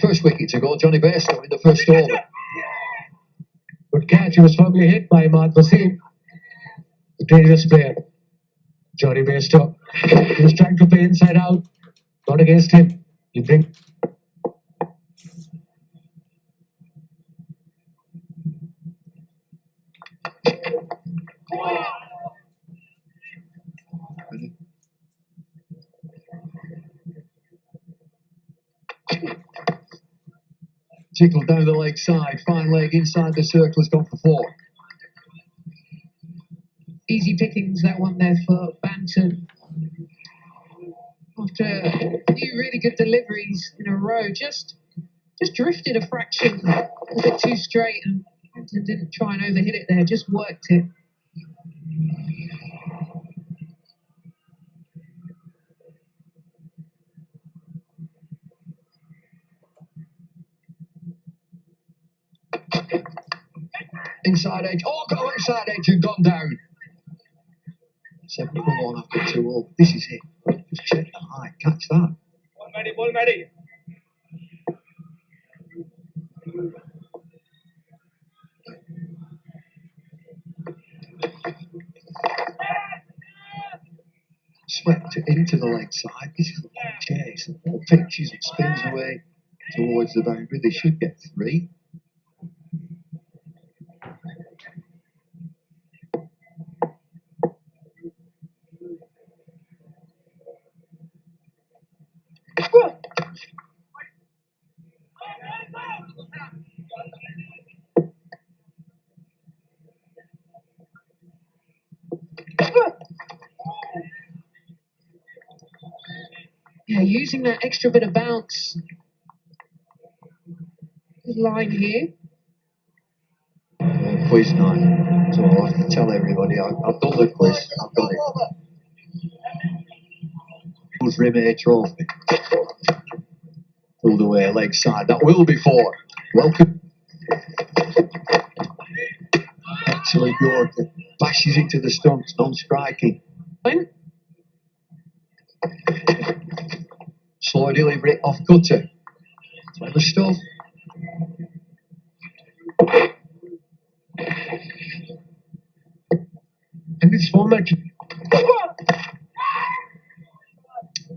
First wicket to go, Johnny Bairstow in the first over. Good catch. He was firmly hit by Imad Wasim. The dangerous player, Johnny Bairstow. He was trying to play inside out. Not against him. He bring. Tickled down the leg side, fine leg inside the circle, has gone for 4. Easy pickings, that one there for Banton. After a few really good deliveries in a row, just drifted a fraction a bit too straight, and Banton didn't try and overhit it there, just worked it. Inside edge, oh, got inside edge and gone down. 7 for 1 after 2 all. This is it. Just check the height, catch that. Ball ready. Swept it into the leg side. This is a long chase. The ball pitches and spins away towards the boundary. They should get 3. Yeah, using that extra bit of bounce. Good line here. Quiz night. So I'll have to tell everybody I've done the quiz. I've got it. Who's Rimay Trophy? Pulled away leg side. That will be 4. Welcome. Excellent Yorker. Bashes into the stumps, non-striking. Slow delivery off cutter. Clever stuff. In this format,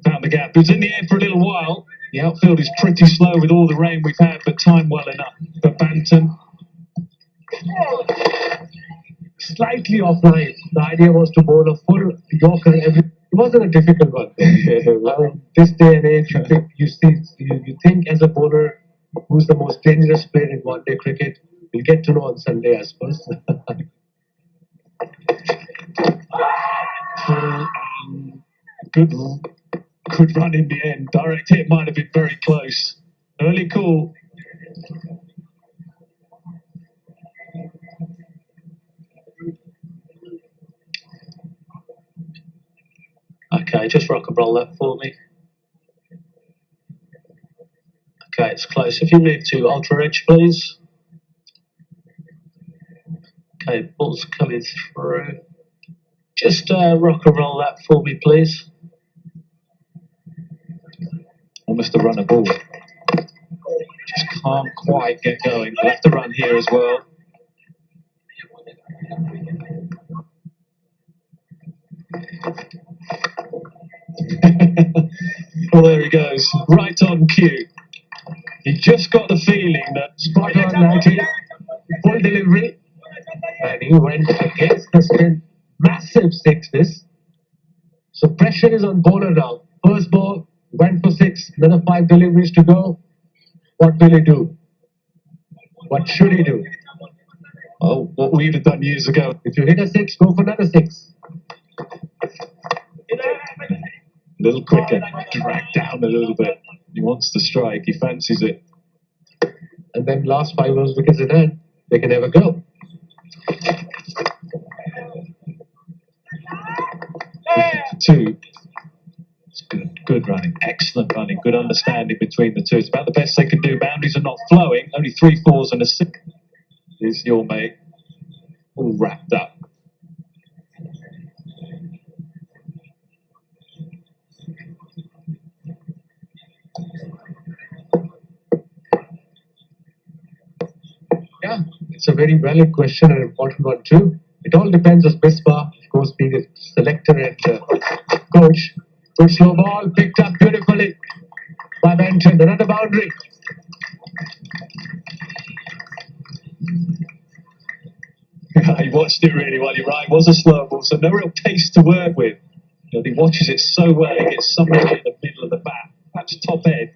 Found the gap. It was in the air for a little while. The outfield is pretty slow with all the rain we've had, but timed well enough for Banton. slightly offline. The idea was to bowl a full Yorker every. It wasn't a difficult one. This day and age, you think as a bowler who's the most dangerous player in one-day cricket. We'll get to know on Sunday, I suppose. Good run in the end. Direct hit might have been very close. Early call. Okay, just rock and roll that for me. Okay, it's close. If you move to ultra edge, please. Okay, ball's coming through. Just rock and roll that for me, please. Almost a runner ball. Just can't quite get going. We'll have to run here as well. Well, there he goes. Right on cue. He just got the feeling that Spot on 90, full delivery, and he went against the spin. Massive 6 this. So pressure is on bowler now. First ball, went for 6, another 5 deliveries to go. What will he do? What should he do? oh, what we'd have done years ago. If you hit a 6, go for another 6. A little quicker, dragged down a little bit. He wants to strike, he fancies it. And then last 5 overs wickets in hand, they can never go. Two. It's good running, excellent running, good understanding between the two. It's about the best they can do. Boundaries are not flowing, only 3 4s and a 6. Here's your mate, all wrapped up. It's a very valid question and important one too. It all depends on Misbah, of course, being a selector and coach. Good slow ball, picked up beautifully by Benton. Another boundary. Yeah, he watched it really well. You're right. It was a slow ball, so no real pace to work with. You know, he watches it so well. He gets somewhere in the middle of the bat, perhaps top end.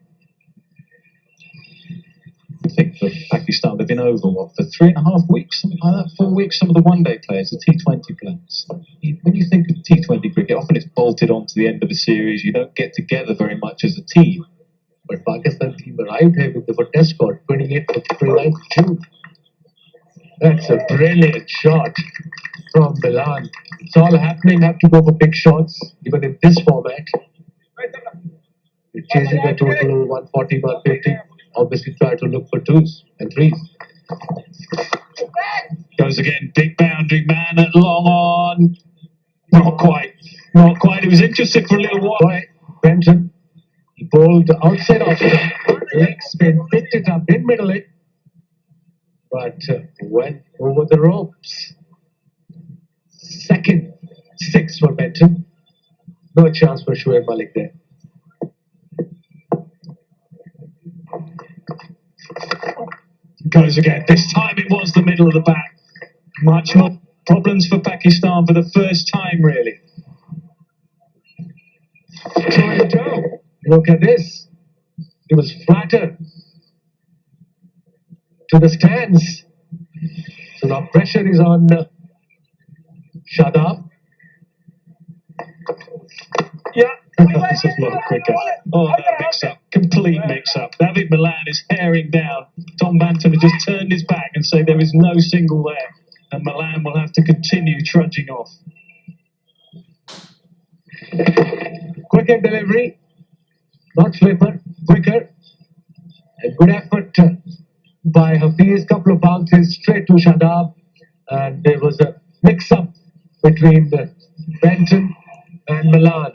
I think for Pakistan, they've been over what for 3.5 weeks, something like that, 4 weeks. Some of the one-day players, the T20 players. When you think of T20 cricket, often it's bolted on to the end of the series. You don't get together very much as a team. But Pakistan team arrived here with the test score 28th of 29th of June. That's a brilliant shot from Milan. It's all happening. Have to go for big shots, even in this format. You're chasing a total 140, 150. Obviously, try to look for twos and threes. Goes again, big boundary man at long on. Not quite. Not quite. It was interesting for a little while. Right, Benton. He bowled outside off leg spin, picked it up, didn't middle it, but went over the ropes. Second six for Benton. No chance for Shoaib Malik there. Goes again. This time it was the middle of the bat. Much more problems for Pakistan for the first time, really. Trying to go. Look at this. He was flattered to the stands. So the pressure is on Shadab. Yeah. This is a lot quicker. Oh, that mix-up. Complete mix-up. David Milan is herring down. Tom Banton has just turned his back and said there is no single there. And Milan will have to continue trudging off. Quicker delivery. Not flipper. Quicker. And good effort by Hafiz. Couple of bounces straight to Shadab. And there was a mix-up between Benton and Milan.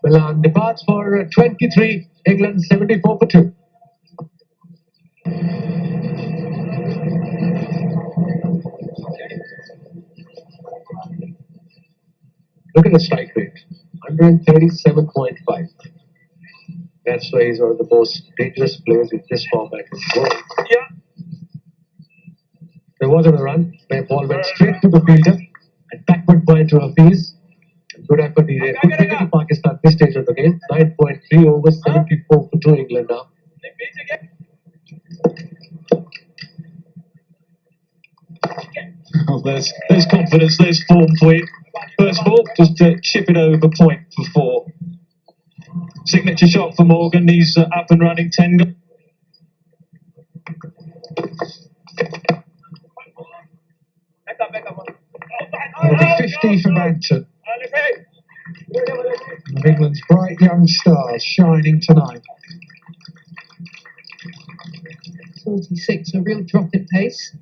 Milan departs for 23, England 74 for 2. Look at the strike rate, 137.5. That's why he's one of the most dangerous players in this format in the world. Yeah. There wasn't a run, the ball went straight to the fielder and backward point to Hafiz. Good effort he did. Good cricket in Pakistan this stage of the game. 9.3 over 74 for 2 England now. Oh, there's confidence, there's form for you. First ball, just chip it over point for 4. Signature shot for Morgan. He's up and running 10. It'll be 50 for Banton. Of England's bright young stars shining tonight. 46, a real drop in pace.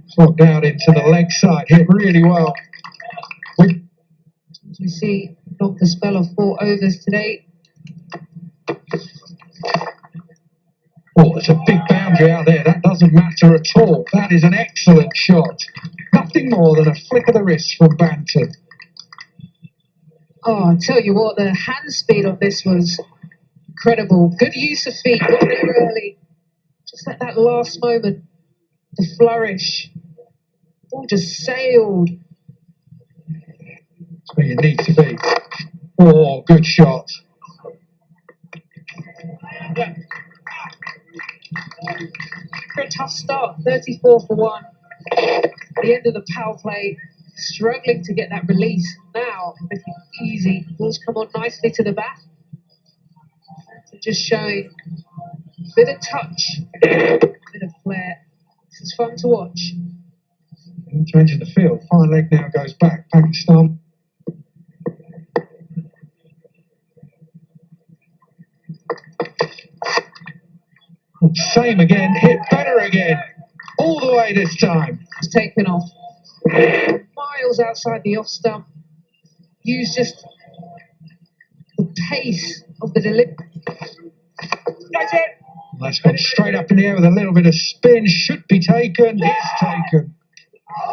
Swapped out into the leg side, hit really well. As we see, knocked the spell of 4 overs today. Oh, it's a big boundary out there. That doesn't matter at all. That is an excellent shot. Nothing more than a flick of the wrist from Banton. Oh, I tell you what, the hand speed of this was incredible. Good use of feet, got there early. Just at that last moment, the flourish. Ball just sailed. That's where you need to be. Oh, good shot. For a tough start, 34 for 1. The end of the power play, struggling to get that release. Now, looking easy. Ball's come on nicely to the bat. So just showing a bit of touch, a bit of flair. This is fun to watch. Changing the field. Fine leg now goes back. Pakistan. Same again. Hit better again. All the way this time. It's taken off. Miles outside the off stump. Use just the pace of the delivery. That's gone straight up in the air with a little bit of spin. Should be taken. Is taken.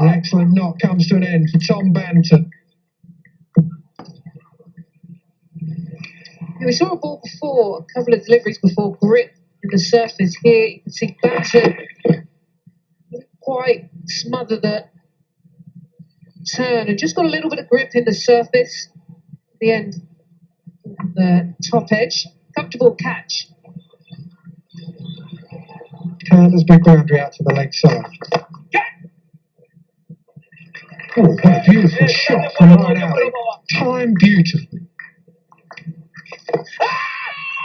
An excellent knock comes to an end for Tom Banton. Yeah, we saw a ball before, a couple of deliveries before, grip in the surface. Here you can see Banton didn't quite smother the turn and just got a little bit of grip in the surface at the end, the top edge. Comfortable catch. Canter's big boundary out to the leg side. Oh, what a beautiful shot from right out. Timed beautifully.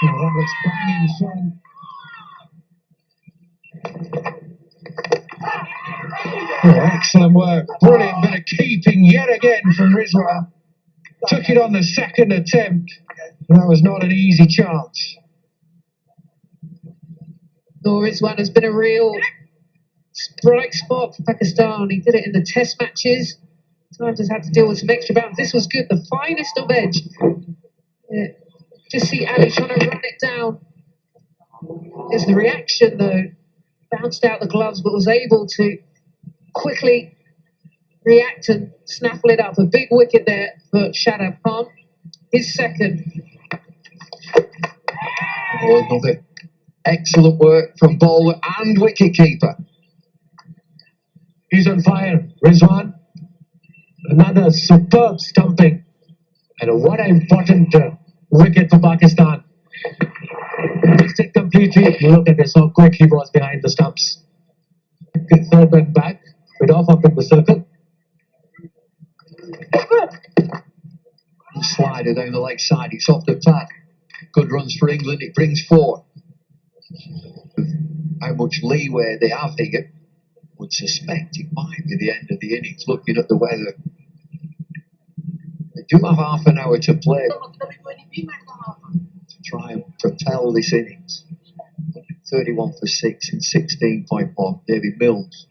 Oh, that looks bang in front. Oh, excellent work. Brilliant bit of keeping yet again from Rizwan. Took it on the second attempt. That was not an easy chance. Rizwan has been a real bright spot for Pakistan. He did it in the test matches. Sometimes has had to deal with some extra bounce. This was good, the finest of edge. Yeah. Just see Ali trying to run it down. There's the reaction though. Bounced out the gloves, but was able to quickly react and snaffle it up. A big wicket there for Shadab Khan. His second. Oh, another excellent work from bowler and wicketkeeper. He's on fire. Rizwan. Another superb stumping. And what an important wicket for Pakistan. Missed it completely. Look at this, how quick he was behind the stumps. The third went back. Bit off up in the circle. The slider down the leg side. It's off the pad. Good runs for England. It brings 4. How much leeway they have here. Would suspect it might be the end of the innings, looking at the weather. They do have half an hour to play to try and propel this innings. 31 for 6 in 16.1. David Mills